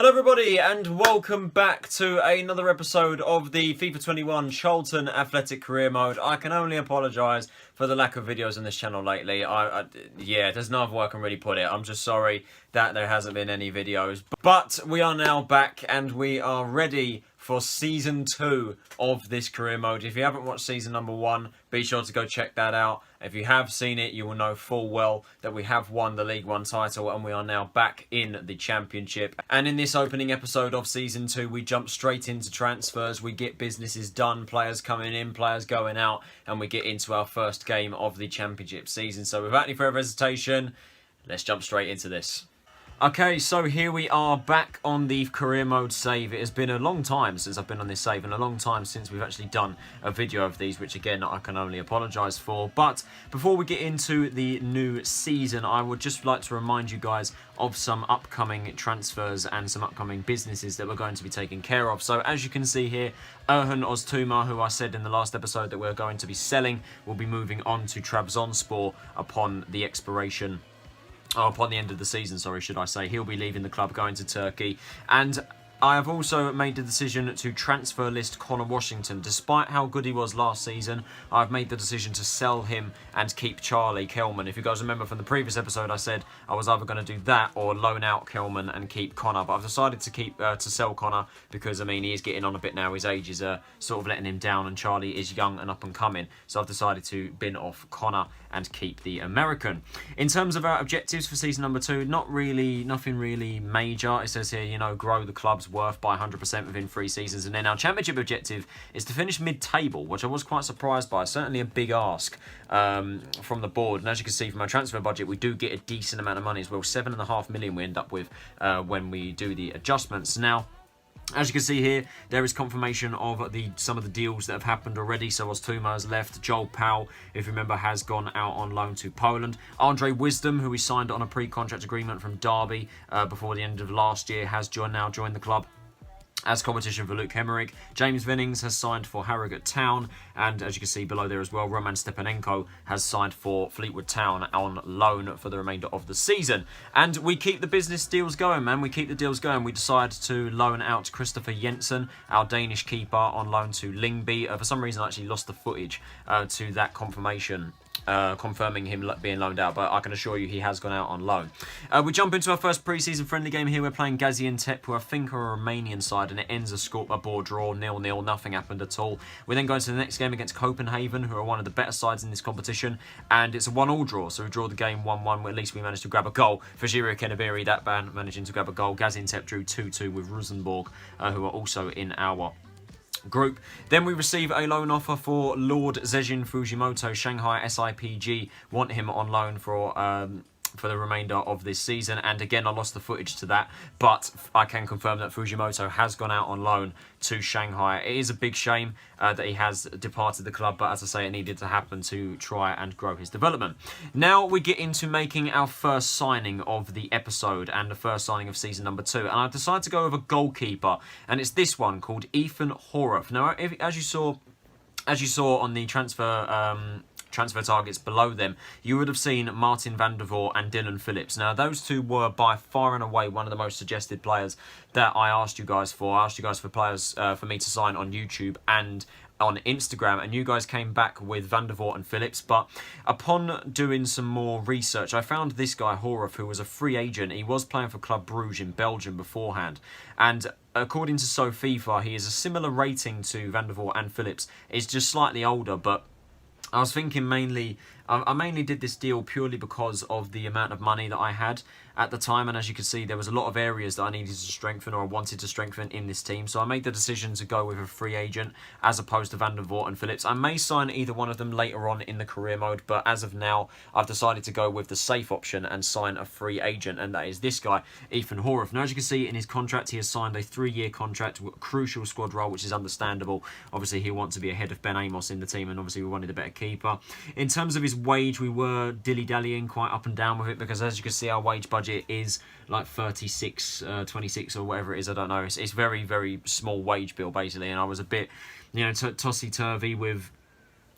Hello everybody and welcome back to another episode of the FIFA 21 Charlton Athletic Career Mode. I can only apologise for the lack of videos on this channel lately. Yeah, there's no other way I can really put it. I'm just sorry that there hasn't been any videos. But we are now back and we are ready for Season 2 of this career mode. If you haven't watched Season number 1, be sure to go check that out. If you have seen it, you will know full well that we have won the League 1 title and we are now back in the Championship. And in this opening episode of Season 2, we jump straight into transfers. We get businesses done, players coming in, players going out, and we get into our first game of the Championship season. So without any further hesitation, let's jump straight into this. Okay, so here we are back on the career mode save. It has been a long time since I've been on this save and a long time since we've actually done a video of these, which again, I can only apologise for. But before we get into the new season, I would just like to remind you guys of some upcoming transfers and some upcoming businesses that we're going to be taking care of. So as you can see here, Erhan Oztuma, who I said in the last episode that we're going to be selling, will be moving on to Trabzonspor upon the expiration. Oh, upon the end of the season, sorry, should I say. He'll be leaving the club, going to Turkey. And I have also made the decision to transfer list Conor Washington. Despite how good he was last season, I've made the decision to sell him and keep Charlie Kelman. If you guys remember from the previous episode, I said I was either going to do that or loan out Kelman and keep Conor. But I've decided to sell Conor because, I mean, he is getting on a bit now. His age is sort of letting him down and Charlie is young and up and coming. So I've decided to bin off Conor and keep the American. In terms of our objectives for season number 2, nothing really major. It says here, you know, grow the club's worth by 100% within 3 seasons. And then our championship objective is to finish mid-table, which I was quite surprised by. Certainly a big ask from the board. And as you can see from our transfer budget, we do get a decent amount of money as well. 7.5 million we end up with when we do the adjustments. Now, as you can see here, there is confirmation of some of the deals that have happened already. So Oztuma has left. Joel Powell, if you remember, has gone out on loan to Poland. Andre Wisdom, who we signed on a pre-contract agreement from Derby before the end of last year, has now joined the club as competition for Luke Hemerick. James Vinnings has signed for Harrogate Town, and as you can see below there as well, Roman Stepanenko has signed for Fleetwood Town on loan for the remainder of the season. And we keep the business deals going, man. We keep the deals going. We decide to loan out Christopher Jensen, our Danish keeper, on loan to Lyngby. For some reason, I actually lost the footage to that confirmation. Confirming him being loaned out, but I can assure you he has gone out on loan. We jump into our first pre-season friendly game here. We're playing Gaziantep, who I think are a Romanian side, and it ends a board draw, 0-0, nothing happened at all. We then go into the next game against Copenhagen, who are one of the better sides in this competition, and it's a 1-1 draw, so we draw the game 1-1, at least we managed to grab a goal. Fajira Kenabiri, that band, managing to grab a goal. Gaziantep drew 2-2 with Rosenborg, who are also in our group. Then we receive a loan offer for Lord Zejin Fujimoto. Shanghai SIPG want him on loan for the remainder of this season, and again I lost the footage to that, but I can confirm that Fujimoto has gone out on loan to Shanghai. It is a big shame that he has departed the club, but as I say, it needed to happen to try and grow his development. Now we get into making our first signing of the episode and the first signing of season number 2, and I've decided to go with a goalkeeper, and it's this one called Ethan Horup. Now, as you saw on the transfer targets below them, you would have seen Martin van der Voort and Dylan Phillips. Now, those two were by far and away one of the most suggested players that I asked you guys for. I asked you guys for players for me to sign on YouTube and on Instagram, and you guys came back with Van der Voort and Phillips. But upon doing some more research, I found this guy, Horup, who was a free agent. He was playing for Club Brugge in Belgium beforehand, and according to FIFA, he is a similar rating to Van der Voort and Phillips. He's just slightly older, but I was thinking I mainly did this deal purely because of the amount of money that I had at the time, and as you can see, there was a lot of areas that I needed to strengthen or I wanted to strengthen in this team, so I made the decision to go with a free agent as opposed to Van der Voort and Phillips. I may sign either one of them later on in the career mode, but as of now, I've decided to go with the safe option and sign a free agent, and that is this guy, Ethan Horup. Now, as you can see in his contract, he has signed a 3-year contract, crucial squad role, which is understandable. Obviously, he wants to be ahead of Ben Amos in the team, and obviously we wanted a better keeper. In terms of his wage, we were dilly-dallying quite up and down with it, because as you can see, our wage budget is like 36, 26 or whatever it is, I don't know. It's very, very small wage bill, basically, and I was a bit, tossy-turvy with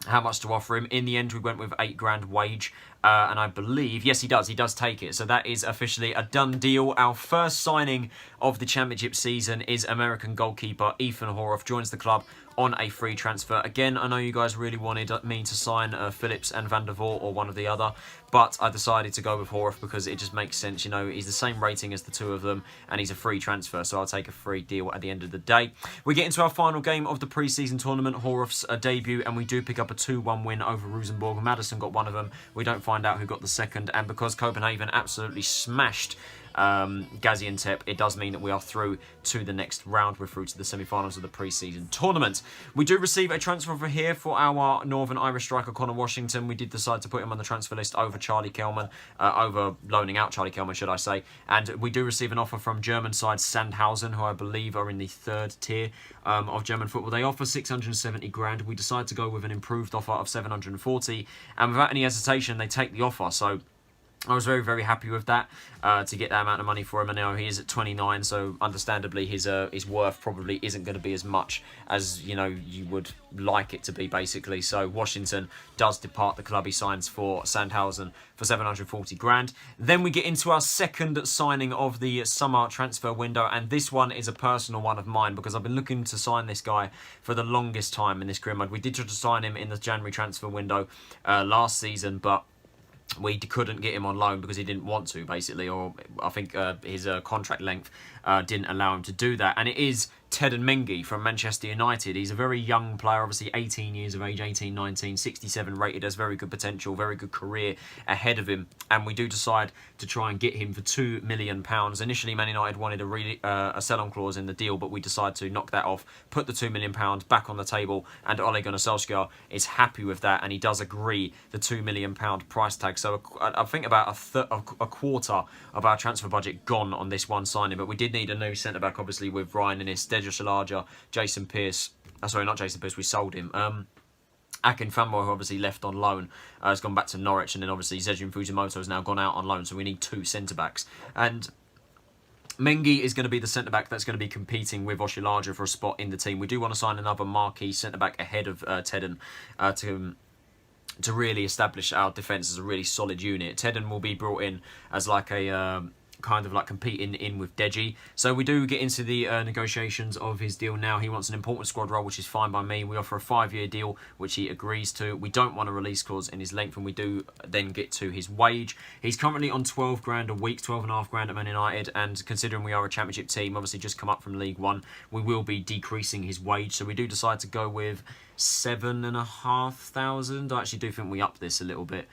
how much to offer him. In the end, we went with £8 grand wage, And I believe, yes, he does take it. So that is officially a done deal. Our first signing of the Championship season is American goalkeeper Ethan Horoff joins the club on a free transfer. Again, I know you guys really wanted me to sign Phillips and Van der Voort or one or the other, but I decided to go with Horoff because it just makes sense. You know, he's the same rating as the two of them, and he's a free transfer, so I'll take a free deal at the end of the day. We get into our final game of the pre-season tournament, Horoff's debut, and we do pick up a 2-1 win over Rosenborg. Madison got one of them. We don't find out who got the second, and because Copenhagen absolutely smashed Gaziantep, it does mean that we are through to the next round. We're through to the semi-finals of the pre-season tournament. We do receive a transfer offer here for our Northern Irish striker Conor Washington. We did decide to put him on the transfer list over Charlie Kelman, over loaning out Charlie Kelman, should I say. And we do receive an offer from German side Sandhausen, who I believe are in the third tier of German football. They offer 670 grand. We decide to go with an improved offer of 740, and without any hesitation, they take the offer. So I was very, very happy with that, to get that amount of money for him. And now he is at 29, so understandably his worth probably isn't going to be as much as, you know, you would like it to be, basically. So Washington does depart the club. He signs for Sandhausen for 740 grand. Then we get into our second signing of the summer transfer window, and this one is a personal one of mine because I've been looking to sign this guy for the longest time in this career mode. We did try to sign him in the January transfer window last season, but we couldn't get him on loan because he didn't want to, basically, or I think his contract length didn't allow him to do that. And it is Teden Mengi from Manchester United. He's a very young player, obviously 18 years of age, 18, 19, 67 rated, has very good potential, very good career ahead of him. And we do decide to try and get him for £2 million. Initially, Man United wanted a sell-on clause in the deal, but we decided to knock that off, put the £2 million back on the table, and Ole Gunnar Solskjaer is happy with that, and he does agree the £2 million price tag. So I think about a quarter of our transfer budget gone on this one signing, but we did need a new centre-back, obviously, with Ryan Innes, Deja Shalaja, Jason Pearce. Sorry, not Jason Pearce, we sold him. Akin Fanboy, who obviously left on loan, has gone back to Norwich, and then obviously Zejun Fujimoto has now gone out on loan, so we need two centre-backs. And Mengi is going to be the centre-back that's going to be competing with Oshilaja for a spot in the team. We do want to sign another marquee centre-back ahead of Teden to really establish our defence as a really solid unit. Teden will be brought in as like a kind of like competing in with Deji. So we do get into the negotiations of his deal now. He wants an important squad role, which is fine by me. We offer a 5-year deal, which he agrees to. We don't want a release clause in his length, and we do then get to his wage. He's currently on 12 grand a week, 12.5 grand at Man United, and considering we are a championship team, obviously just come up from League One, we will be decreasing his wage. So we do decide to go with 7,500. I actually do think we up this a little bit.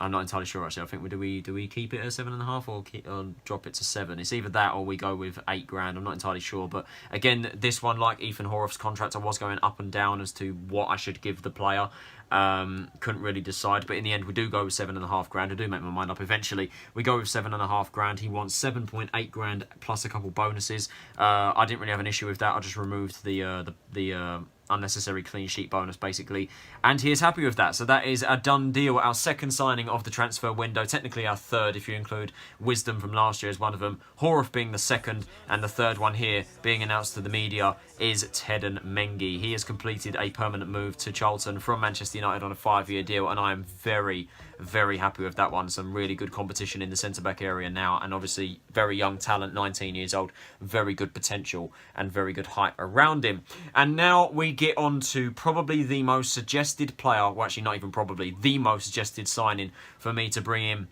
I'm not entirely sure, actually. I think do we keep it at 7.5 or drop it to 7? It's either that or we go with 8 grand. I'm not entirely sure. But again, this one, like Ethan Horoff's contract, I was going up and down as to what I should give the player. Couldn't really decide, but in the end we do go with 7.5 grand. I do make my mind up eventually. We go with 7.5 grand. He wants 7.8 grand plus a couple bonuses. I didn't really have an issue with that. I just removed the unnecessary clean sheet bonus, basically, and he is happy with that. So that is a done deal. Our second signing of the transfer window, technically our third if you include Wisdom from last year as one of them, Horoff being the second, and the third one here being announced to the media is Teden Mengi. He has completed a permanent move to Charlton from Manchester United on a 5-year deal, and I am very, very happy with that one. Some really good competition in the centre-back area now, and obviously very young talent, 19 years old, very good potential and very good hype around him. And now we get on to probably the most suggested player, well actually not even probably, the most suggested signing for me to bring in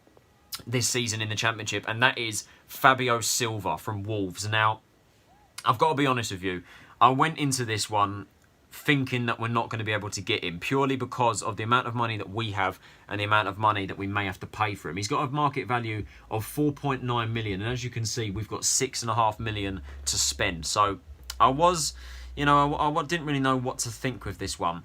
this season in the Championship, and that is Fabio Silva from Wolves. Now, I've got to be honest with you, I went into this one thinking that we're not going to be able to get him purely because of the amount of money that we have and the amount of money that we may have to pay for him. He's got a market value of 4.9 million, and as you can see, we've got 6.5 million to spend. So I was, you know, I didn't really know what to think with this one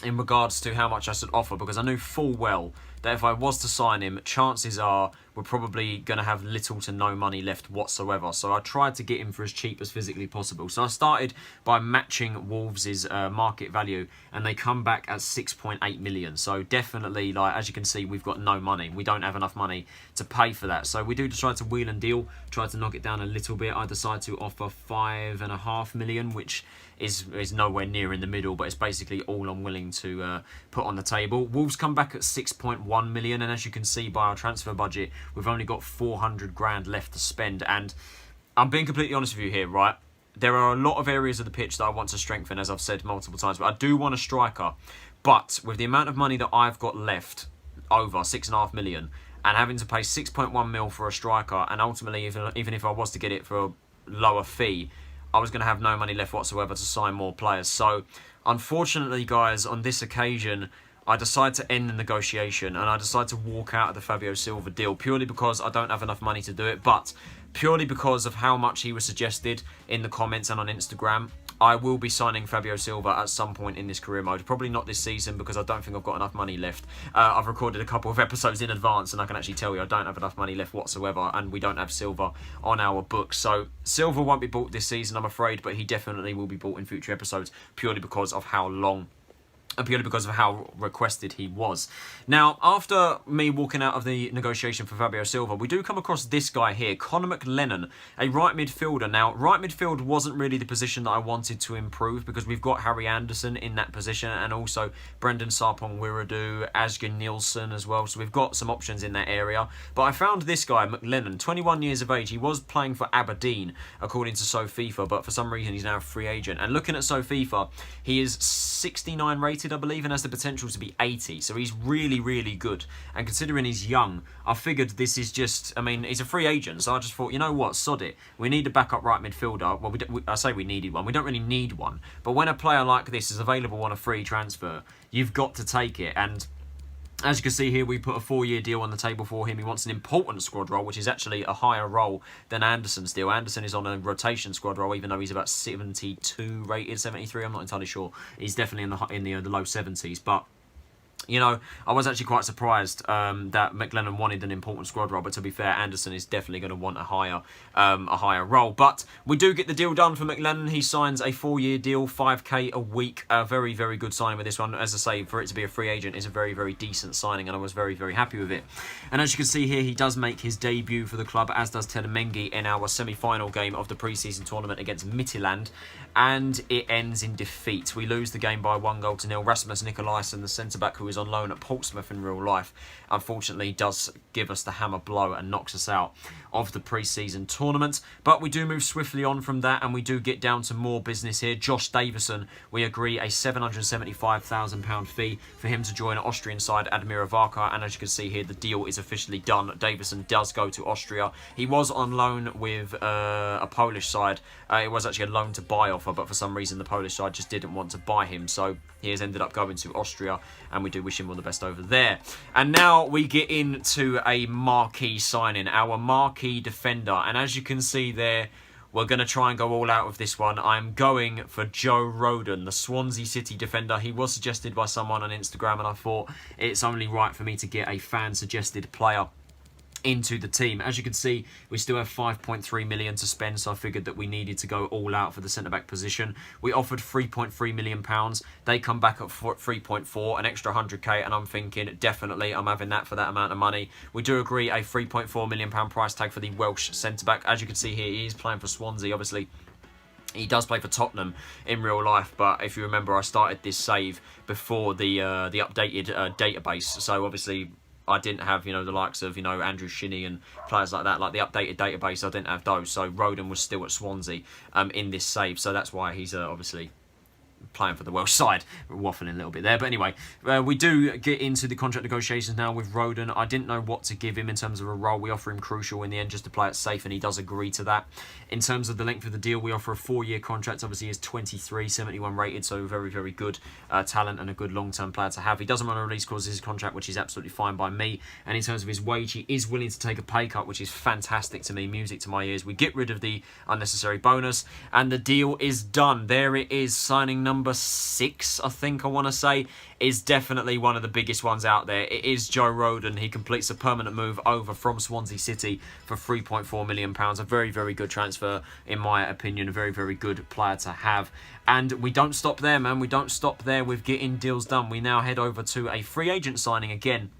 in regards to how much I should offer, because I knew full well that if I was to sign him, chances are we're probably going to have little to no money left whatsoever. So I tried to get him for as cheap as physically possible. So I started by matching Wolves' market value, and they come back at 6.8 million. So definitely, like, as you can see, we've got no money. We don't have enough money to pay for that. So we do try to wheel and deal, try to knock it down a little bit. I decide to offer 5.5 million, which is nowhere near in the middle, but it's basically all I'm willing to put on the table. Wolves come back at 6.1 million, and as you can see by our transfer budget, we've only got 400 grand left to spend. And I'm being completely honest with you here, right? There are a lot of areas of the pitch that I want to strengthen, as I've said multiple times, but I do want a striker. But with the amount of money that I've got left, over 6.5 million, and having to pay 6.1 mil for a striker, and ultimately, even if I was to get it for a lower fee, I was going to have no money left whatsoever to sign more players. So, unfortunately, guys, on this occasion, I decide to end the negotiation and I decide to walk out of the Fabio Silva deal purely because I don't have enough money to do it, but purely because of how much he was suggested in the comments and on Instagram. I will be signing Fabio Silva at some point in this career mode. Probably not this season because I don't think I've got enough money left. I've recorded a couple of episodes in advance and I can actually tell you I don't have enough money left whatsoever, and we don't have Silva on our books. So Silva won't be bought this season, I'm afraid, but he definitely will be bought in future episodes purely because of how long and purely because of how requested he was. Now, after me walking out of the negotiation for Fabio Silva, we do come across this guy here, Conor McLennan, a right midfielder. Now, right midfield wasn't really the position that I wanted to improve because we've got Harry Anderson in that position and also Brendan Sarpong-Wiradu, Asger Nielsen as well. So we've got some options in that area. But I found this guy, McLennan, 21 years of age. He was playing for Aberdeen, according to FIFA, but for some reason he's now a free agent. And looking at FIFA, he is 69 rated, I believe, and has the potential to be 80. So he's really, really good. And considering he's young, I figured this is just, I mean, he's a free agent. So I just thought, you know what, sod it. We need a backup right midfielder. Well, I say we needed one. We don't really need one. But when a player like this is available on a free transfer, you've got to take it. And as you can see here, we put a 4-year deal on the table for him. He wants an important squad role, which is actually a higher role than Anderson's deal. Anderson is on a rotation squad role, even though he's about 72 rated, 73. I'm not entirely sure. He's definitely in the low 70s, but you know, I was actually quite surprised that McLennan wanted an important squad role, but to be fair, Anderson is definitely going to want a higher role. But we do get the deal done for McLennan. He signs a 4-year deal, 5k a week. A very, very good signing with this one. As I say, for it to be a free agent is a very, very decent signing, and I was very, very happy with it. And as you can see here, he does make his debut for the club, as does Telmengi in our semi-final game of the pre-season tournament against Midtjylland, and it ends in defeat. We lose the game by 1-0. Rasmus Nikolaisen, the centre-back who is on loan at Portsmouth in real life, unfortunately does give us the hammer blow and knocks us out of the pre-season tournament. But we do move swiftly on from that, and we do get down to more business here. Josh Davison, we agree a £775,000 fee for him to join Austrian side Admira Varka, and as you can see here, the deal is officially done. Davison does go to Austria. He was on loan with a Polish side. It was actually a loan to buy offer, but for some reason the Polish side just didn't want to buy him, so he has ended up going to Austria, and we do wish him all the best over there. And now we get into a marquee signing, our marquee defender. And as you can see there, we're going to try and go all out with this one. I'm going for Joe Rodon, the Swansea City defender. He was suggested by someone on Instagram, and I thought it's only right for me to get a fan-suggested player into the team. As you can see, we still have 5.3 million to spend, so I figured that we needed to go all out for the centre-back position. We offered £3.3 million. They come back at 3.4, an extra 100k, and I'm thinking, definitely, I'm having that for that amount of money. We do agree a £3.4 million price tag for the Welsh centre-back. As you can see here, he is playing for Swansea, obviously. He does play for Tottenham in real life, but if you remember, I started this save before the updated database, so obviously I didn't have, you know, the likes of, you know, Andrew Shinney and players like that, like the updated database. I didn't have those, so Rodon was still at Swansea in this save, so that's why he's obviously playing for the Welsh side. We're waffling a little bit there, but anyway, we do get into the contract negotiations now with Rodon. I didn't know what to give him in terms of a role. We offer him crucial in the end just to play it safe, and he does agree to that. In terms of the length of the deal, we offer a 4-year contract. Obviously, he's 23, 71 rated, so very, very good talent and a good long-term player to have. He doesn't want to release clauses in his contract, which is absolutely fine by me. And in terms of his wage, he is willing to take a pay cut, which is fantastic to me, music to my ears. We get rid of the unnecessary bonus, and the deal is done. There it is, signing number 6, I think I want to say, is definitely one of the biggest ones out there. It is Joe Rodon. He completes a permanent move over from Swansea City for £3.4 million. A very, very good transfer, in my opinion. A very, very good player to have. And we don't stop there, man. We don't stop there with getting deals done. We now head over to a free agent signing again.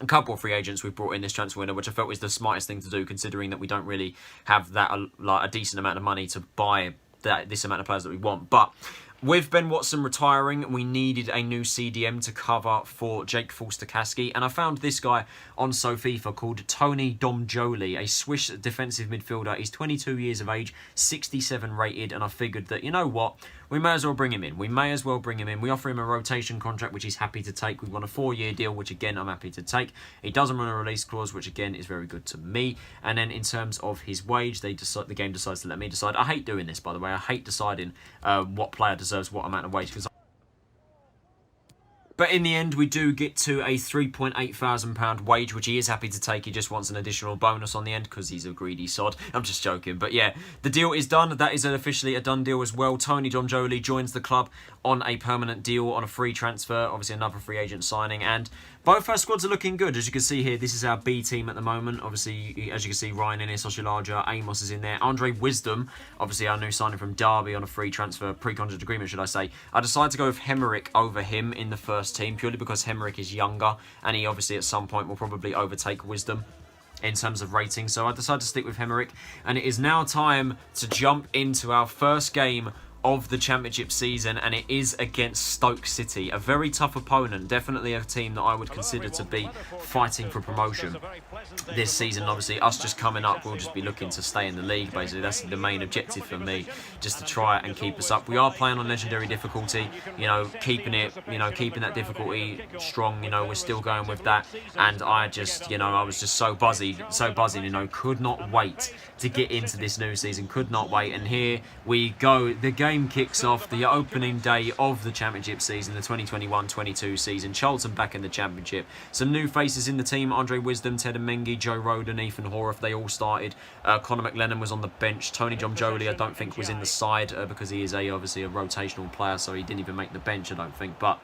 A couple of free agents we've brought in this transfer window, which I felt was the smartest thing to do, considering that we don't really have that like a decent amount of money to buy this amount of players that we want. But with Ben Watson retiring, we needed a new CDM to cover for Jake Forster-Caskey, and I found this guy on SoFIFA called Tony Domjoli, a Swiss defensive midfielder. He's 22 years of age, 67 rated, and I figured that, you know what, we may as well bring him in. We may as well bring him in. We offer him a rotation contract, which he's happy to take. We want a 4-year deal, which again, I'm happy to take. He doesn't run a release clause, which again is very good to me. And then in terms of his wage, the game decides to let me decide. I hate doing this, by the way. I hate deciding what player deserves what amount of wage, because but in the end, we do get to a £3,800 wage, which he is happy to take. He just wants an additional bonus on the end because he's a greedy sod. I'm just joking. But yeah, the deal is done. That is officially a done deal as well. Tony Domjoli joins the club on a permanent deal, on a free transfer. Obviously, another free agent signing. And both our squads are looking good. As you can see here, this is our B team at the moment. Obviously, as you can see, Ryan in here, Sociologia, Amos is in there. Andre Wisdom, obviously our new signing from Derby on a free transfer, pre-contract agreement, should I say. I decided to go with Hemerick over him in the first team, purely because Hemerick is younger, and he obviously at some point will probably overtake Wisdom in terms of rating. So I decided to stick with Hemerick, and it is now time to jump into our first game of the Championship season, and it is against Stoke City, a very tough opponent, definitely a team that I would consider to be fighting for promotion this season. Obviously, us just coming up, we'll just be looking to stay in the league, basically. That's the main objective for me, just to try and keep us up. We are playing on legendary difficulty, you know, keeping that difficulty strong, you know, we're still going with that, and I just, you know, I was just so buzzing, you know, could not wait to get into this new season, could not wait, and here we go. The game kicks off, the opening day of the Championship season, the 2021-22 season. Charlton back in the Championship. Some new faces in the team: Andre Wisdom, Ted Mengi, Joe Rodon, Ethan Horace. They all started. Conor McLennan was on the bench. Tony Domjoli, I don't think, was in the side because he is obviously a rotational player, so he didn't even make the bench, I don't think. But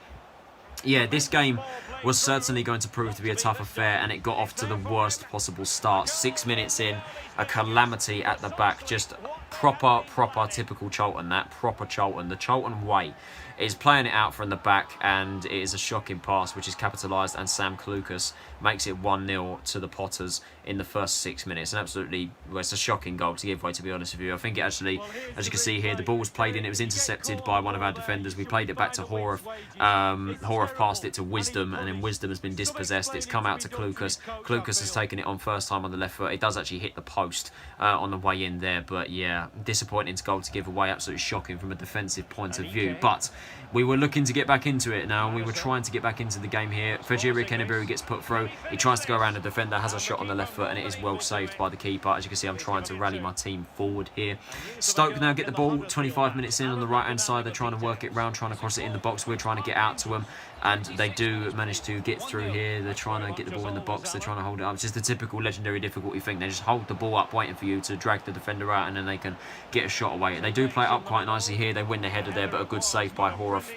yeah, this game was certainly going to prove to be a tough affair, and it got off to the worst possible start. 6 minutes in, a calamity at the back. Just proper typical Charlton, that proper Charlton. The Charlton way is playing it out from the back, and it is a shocking pass which is capitalised, and Sam Clucas makes it 1-0 to the Potters in the first 6 minutes. And absolutely, well, it's a shocking goal to give away, to be honest with you. I think it actually, as you can see here, the ball was played in, it was intercepted by one of our defenders. We played it back to Horace. Horace passed it to Wisdom, and then Wisdom has been dispossessed. It's come out to Clucas. Clucas has taken it on first time on the left foot. It does actually hit the post on the way in there, but yeah, disappointing goal to give away. Absolutely shocking from a defensive point of view. But we were looking to get back into it now, and we were trying to get back into the game here. Fajiri Kenneberry gets put through. He tries to go around the defender, has a shot on the left foot, and it is well saved by the keeper. As you can see, I'm trying to rally my team forward here. Stoke now get the ball 25 minutes in on the right-hand side. They're trying to work it round, trying to cross it in the box. We're trying to get out to them, and they do manage to get through here. They're trying to get the ball in the box. They're trying to hold it up. It's just the typical legendary difficulty thing. They just hold the ball up, waiting for you to drag the defender out, and then they can get a shot away. They do play it up quite nicely here. They win the header there, but a good save by Horace.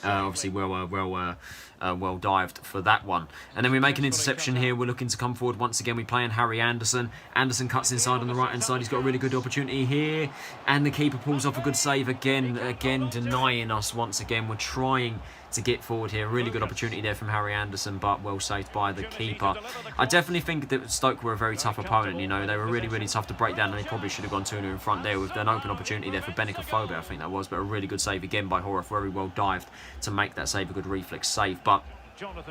Obviously well dived for that one. And then we make an interception here. We're looking to come forward once again. We play in Harry Anderson. Anderson cuts inside on the right hand side. He's got a really good opportunity here, and the keeper pulls off a good save again denying us once again. We're trying to get forward here. Really good opportunity there from Harry Anderson, but well saved by the keeper. I definitely think that Stoke were a very tough opponent. You know, they were really tough to break down, and they probably should have gone 2-0 in front there with an open opportunity there for Benicophobe, I think that was, but a really good save again by Horace. Very well dived to make that save, a good reflex save. But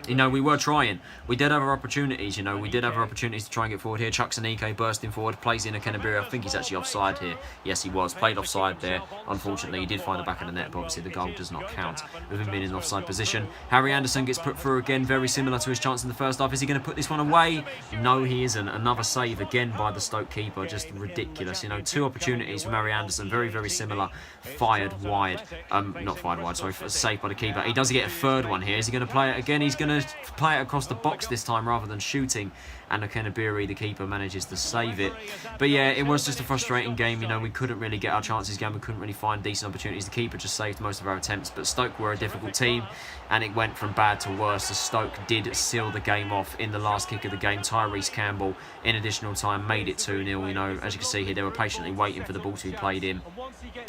you know, we were trying. We did have our opportunities, you know. We did have our opportunities to try and get forward here. Chucks Anike bursting forward, plays in a Kenneberry. I think he's actually offside here. Yes, he was. Played offside there. Unfortunately, he did find the back of the net, but obviously the goal does not count with him being in an offside position. Harry Anderson gets put through again, very similar to his chance in the first half. Is he going to put this one away? No, he isn't. Another save again by the Stoke keeper. Just ridiculous. You know, 2 opportunities from Harry Anderson, very similar. Fired wide. Not fired wide, sorry. Saved by the keeper. He does get a third one here. Is he going to play it again? He's going to play it across the box this time rather than shooting. and Akenabiri, the keeper, manages to save it. But yeah, it was just a frustrating game. You know, we couldn't really get our chances again. We couldn't really find decent opportunities. The keeper just saved most of our attempts, but Stoke were a difficult team, and it went from bad to worse as Stoke did seal the game off in the last kick of the game. Tyrese Campbell, in additional time, made it 2-0. You know, as you can see here, they were patiently waiting for the ball to be played in.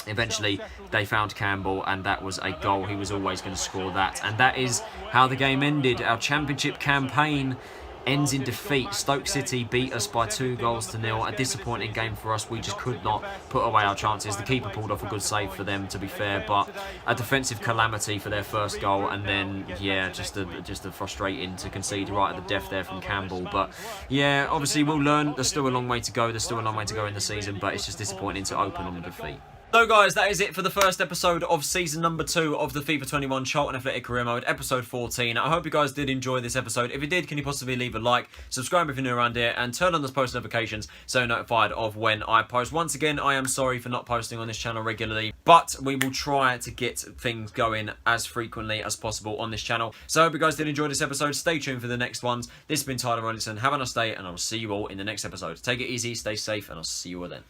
Eventually, they found Campbell, and that was a goal. He was always going to score that. And that is how the game ended. Our championship campaign ends in defeat. Stoke City beat us by 2-0. A disappointing game for us. We just could not put away our chances. The keeper pulled off a good save for them, to be fair, but a defensive calamity for their first goal, and then yeah, just a frustrating to concede right at the death there from Campbell. But yeah, obviously we'll learn. There's still a long way to go. There's still a long way to go in the season, but it's just disappointing to open on a defeat. So guys, that is it for the first episode of season number 2 of the FIFA 21 Charlton Athletic Career Mode, episode 14. I hope you guys did enjoy this episode. If you did, can you possibly leave a like, subscribe if you're new around here, and turn on those post notifications so you're notified of when I post. Once again, I am sorry for not posting on this channel regularly, but we will try to get things going as frequently as possible on this channel. So I hope you guys did enjoy this episode. Stay tuned for the next ones. This has been Tyler Robinson. Have a nice day, and I will see you all in the next episode. Take it easy, stay safe, and I'll see you all then.